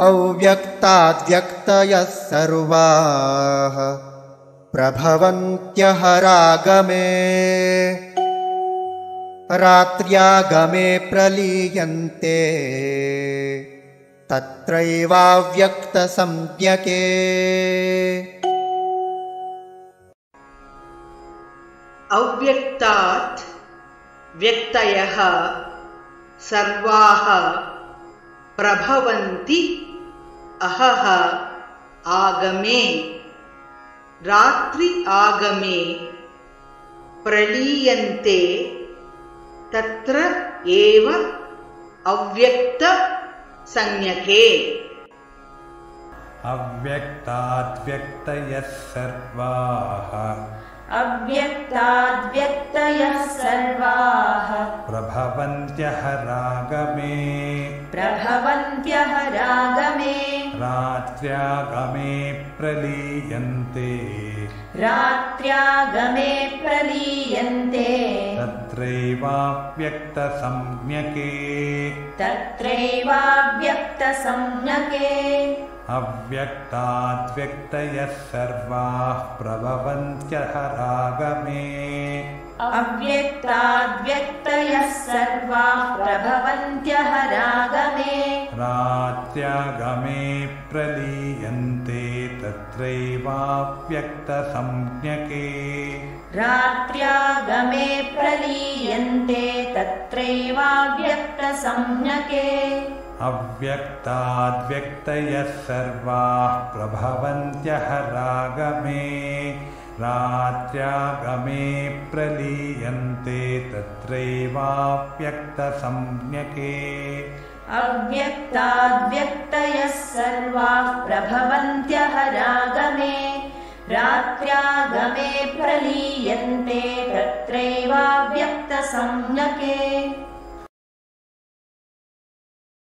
अव्यक्ताद्व्यक्तयः सर्वाः प्रभवन्त्यः रागमे रात्र्यागमे प्रलीयन्ते तत्रैवाव्यक्तसंज्ञके। अव्यक्तात् व्यक्तयः सर्वाः प्रभवन्ति अहः आगमे रात्रि आगमे प्रलीयन्ते तत्र एव अव्यक्त संज्ञके। अव्यक्ताद्व्यक्तयः सर्वाः अव्यक्ताद्व्यक्तयः सर्वाः प्रभवन्त्यः रागमे प्रभवन्त्यः रागमे रात्र्यागमे प्रलीयन्ते रात्र्यागमे प्रलीयन्ते तत्रैवाव्यक्तसंज्ञके तत्रैवाव्यक्तसंज्ञके। अव्यक्ताद्व्यक्तयः सर्वाः प्रभवन्त्यः रागमे अव्यक्ताद्व्यक्तयः सर्वाः प्रभवन्त्यः रागमे रात्र्यागमे प्रलीयन्ते तत्रैवाव्यक्तसंज्ञके रात्र्यागमे प्रलीयन्ते तत्रैवाव्यक्तसंज्ञके। अव्यक्ताद्व्यक्तयः सर्वाः प्रभवन्त्यः रागमे रात्र्यागमे प्रलीयन्ते तत्रैवाव्यक्तसंज्ञके। अव्यक्ताद्व्यक्तयः सर्वाः प्रभवन्त्यः रागमे रात्र्यागमे प्रलीयन्ते तत्रैवाव्यक्तसंज्ञके।